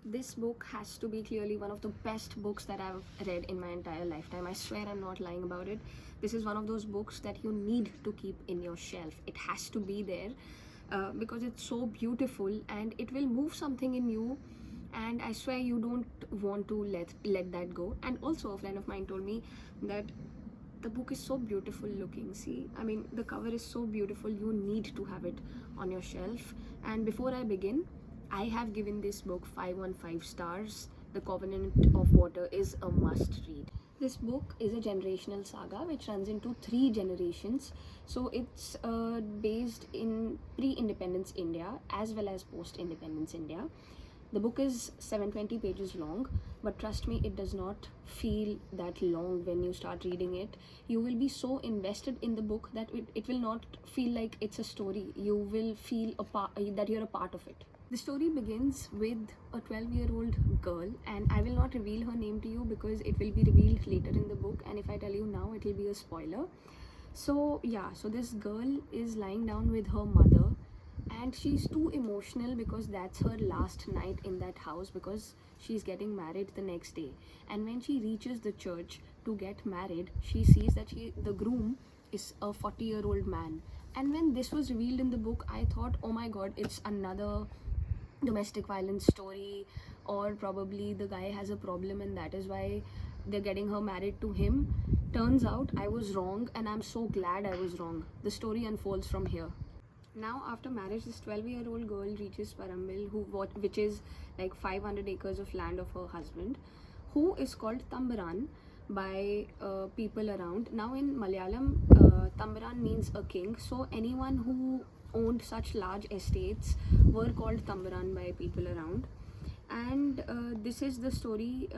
This book has to be clearly one of the best books that I've read in my entire lifetime. I swear I'm not lying about it. This is one of those books that you need to keep in your shelf. It has to be there because it's so beautiful and it will move something in you. And I swear you don't want to let that go. And also, a friend of mine told me that the book is so beautiful looking. See, I mean, the cover is so beautiful. You need to have it on your shelf. And before I begin, I have given this book 5 on 5 stars. The Covenant of Water is a must read. This book is a generational saga which runs into 3 generations. So it's based in pre-independence India as well as post-independence India. The book is 720 pages long, but trust me, it does not feel that long when you start reading it. You will be so invested in the book that it will not feel like it's a story. You will feel that you're a part of it. The story begins with a 12-year-old girl, and I will not reveal her name to you because it will be revealed later in the book, and if I tell you now, it will be a spoiler. So this girl is lying down with her mother, and she's too emotional because that's her last night in that house because she's getting married the next day. And when she reaches the church to get married, she sees that the groom is a 40-year-old man. And when this was revealed in the book, I thought, oh my god, it's another domestic violence story, or probably the guy has a problem and that is why they're getting her married to him. Turns out I was wrong, and I'm so glad I was wrong. The story unfolds from here. Now, after marriage, this 12-year-old girl reaches Parambil, which is like 500 acres of land of her husband, who is called Tambaran by people around. Now, in Malayalam, Tambaran means a king. So, anyone who owned such large estates were called Tambaran by people around. And this is the story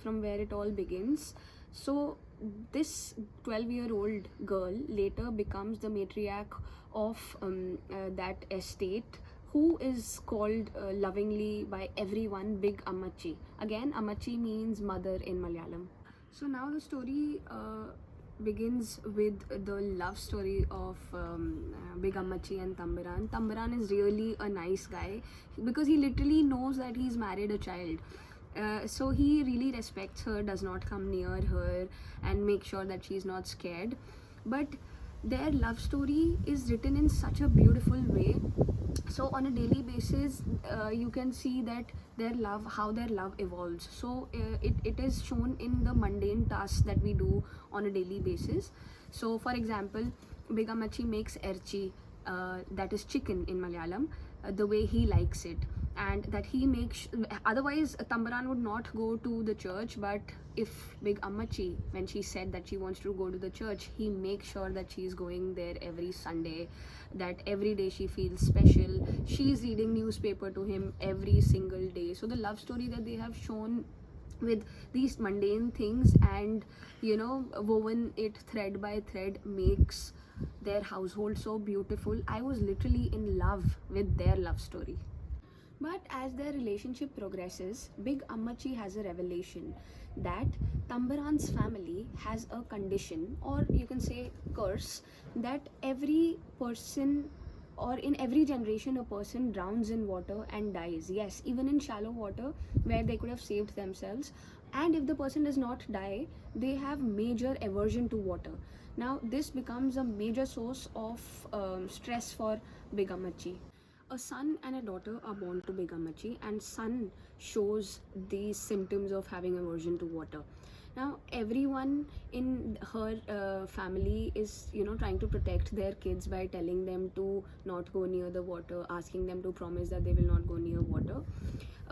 from where it all begins. So this 12-year-old girl later becomes the matriarch of that estate, who is called lovingly by everyone Big Ammachi. Again, Ammachi means mother in Malayalam. So now the story begins with the love story of Big Ammachi and Tambaran. Tambaran is really a nice guy because he literally knows that he's married a child. So he really respects her, does not come near her, and make sure that she's not scared. But their love story is written in such a beautiful way. So on a daily basis, you can see that how their love evolves. So it is shown in the mundane tasks that we do on a daily basis. So for example, Begamachi makes erchi, that is chicken in Malayalam, the way he likes it, and that he makes. Otherwise, Tambaran would not go to the church, but if Big Ammachi, when she said that she wants to go to the church, he makes sure that she's going there every Sunday, that every day she feels special. She's reading newspaper to him every single day. So the love story that they have shown with these mundane things and woven it thread by thread makes their household so beautiful. I was literally in love with their love story. But as their relationship progresses, Big Ammachi has a revelation that Tambaran's family has a condition, or you can say curse, that every person, or in every generation, a person drowns in water and dies. Yes, even in shallow water where they could have saved themselves. And if the person does not die, they have major aversion to water. Now, this becomes a major source of stress for Big Ammachi. A son and a daughter are born to Big Ammachi, and son shows these symptoms of having aversion to water. Now everyone in her family is trying to protect their kids by telling them to not go near the water, asking them to promise that they will not go near water.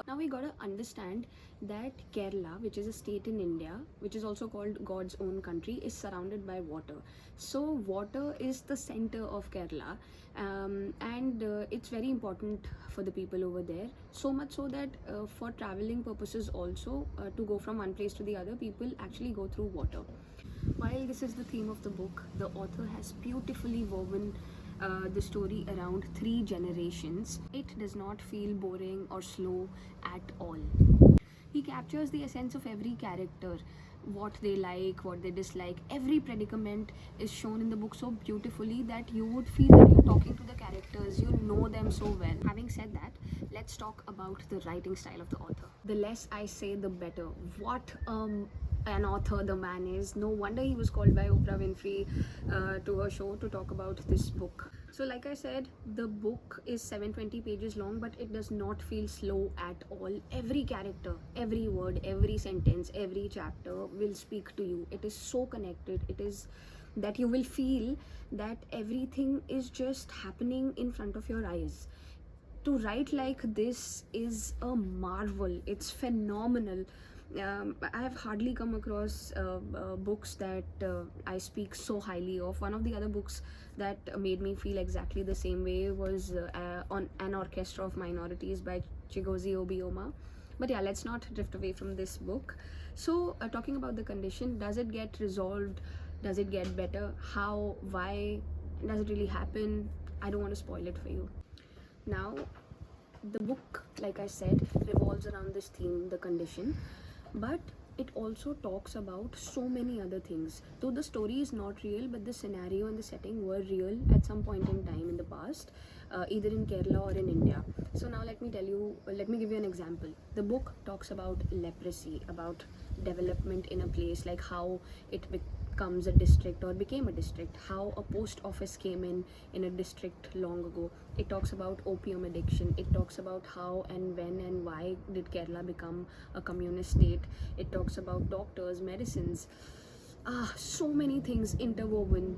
Now we gotta understand that Kerala, which is a state in India, which is also called God's own country, is surrounded by water. So water is the center of Kerala, and it's very important for the people over there. So much so that for traveling purposes also, to go from one place to the other, people actually go through water. While this is the theme of the book, the author has beautifully woven the story around 3 generations. It does not feel boring or slow at all. He captures the essence of every character, what they like, what they dislike. Every predicament is shown in the book so beautifully that you would feel that you're talking to the characters, you know them so well. Having said that, let's talk about the writing style of the author. The less I say, the better. What an author the man is. No wonder he was called by Oprah Winfrey to her show to talk about this book. So like I said, the book is 720 pages long, but it does not feel slow at all. Every character, every word, every sentence, every chapter will speak to you. It is so connected. It is that you will feel that everything is just happening in front of your eyes. To write like this is a marvel. It's phenomenal. I have hardly come across books that I speak so highly of. One of the other books that made me feel exactly the same way was on An Orchestra of Minorities by Chigozie Obioma. But yeah, let's not drift away from this book. So talking about the condition, does it get resolved? Does it get better? How? Why? Does it really happen? I don't want to spoil it for you. Now, the book, like I said, revolves around this theme, the condition, but it also talks about so many other things. Though the story is not real, but the scenario and the setting were real at some point in time in the past, either in Kerala or in India. So now let me give you an example. The book talks about leprosy, about development in a place, like how it becomes a district or became a district, how a post office came in a district long ago. It talks about opium addiction. It talks about how and when and why did Kerala become a communist state. It talks about doctors, medicines, so many things interwoven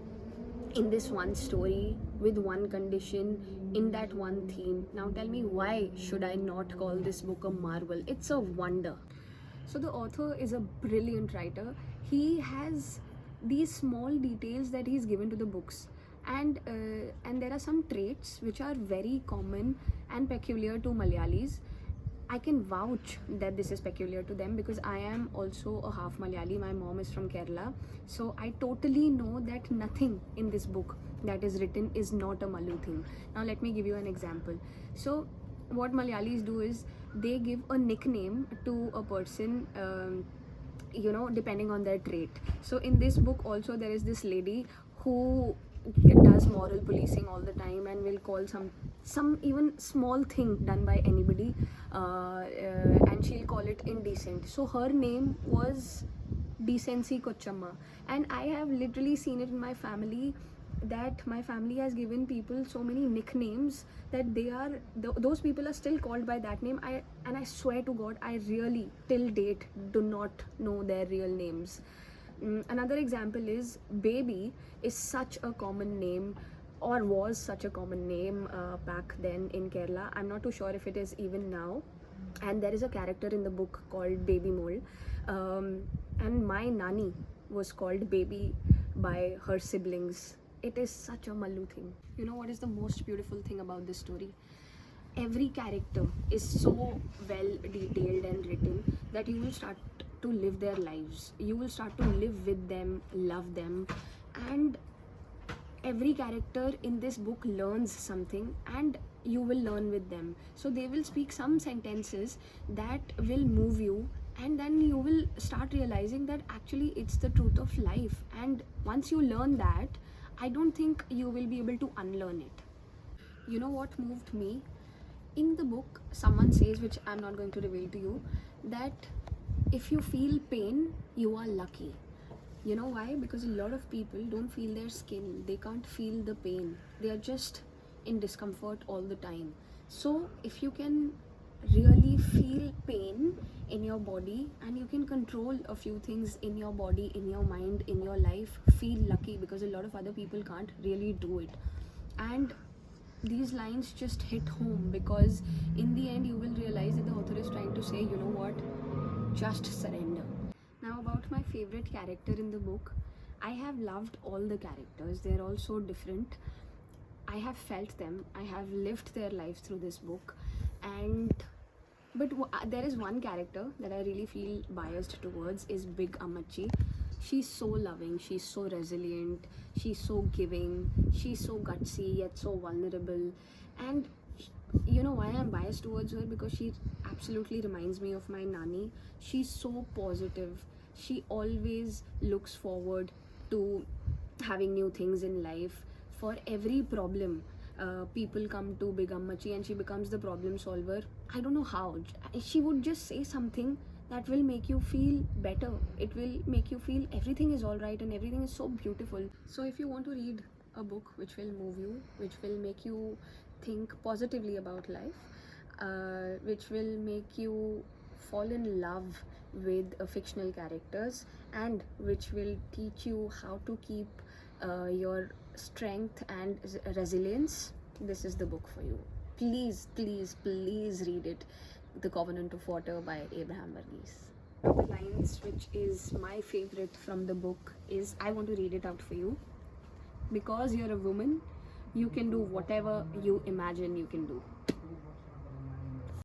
in this one story with one condition in that one theme. Now tell me, why should I not call this book a marvel? It's a wonder. So the author is a brilliant writer. He has these small details that he's given to the books, and there are some traits which are very common and peculiar to Malayalis. I can vouch that this is peculiar to them because I am also a half Malayali. My mom is from Kerala. So I totally know that nothing in this book that is written is not a Malu thing. Now let me give you an example. So what Malayalis do is they give a nickname to a person, depending on their trait. So in this book also there is this lady who does moral policing all the time and will call some even small thing done by anybody, and she'll call it indecent. So her name was Decency Kochama, and I have literally seen it in my family, that my family has given people so many nicknames that those people are still called by that name. I swear to God, I really till date do not know their real names. Another example is Baby is such a common name, or was such a common name back then in Kerala. I'm not too sure if it is even now. And there is a character in the book called Baby Mole, and my Nani was called Baby by her siblings. It is such a Mallu thing. You know what is the most beautiful thing about this story? Every character is so well detailed and written that you will start to live their lives. You will start to live with them, love them, and every character in this book learns something and you will learn with them. So they will speak some sentences that will move you, and then you will start realizing that actually it's the truth of life. And once you learn that, I don't think you will be able to unlearn it. You know what moved me? In the book, someone says, which I'm not going to reveal to you, that if you feel pain, you are lucky. You know why? Because a lot of people don't feel their skin. They can't feel the pain. They are just in discomfort all the time. So if you can really feel pain in your body and you can control a few things in your body, in your mind, in your life, feel lucky, because a lot of other people can't really do it. And these lines just hit home, because in the end you will realize that the author is trying to say, you know what, just surrender. Now about my favorite character in the book, I have loved all the characters. They're all so different. I have felt them. I have lived their lives through this book. But there is one character that I really feel biased towards, is Big Amachi. She's so loving, she's so resilient, she's so giving, she's so gutsy yet so vulnerable. And You know why I'm biased towards her? Because she absolutely reminds me of my nanny. She's so positive. She always looks forward to having new things in life. For every problem, people come to Big Ammachi and she becomes the problem solver. I don't know how. She would just say something that will make you feel better. It will make you feel everything is all right and everything is so beautiful. So if you want to read a book which will move you, which will make you think positively about life, which will make you fall in love with fictional characters, and which will teach you how to keep your strength and resilience, this is the book for you. Please, please, please read it. The Covenant of Water by Abraham Verghese. One of the lines which is my favorite from the book is, I want to read it out for you. Because you're a woman, you can do whatever you imagine you can do.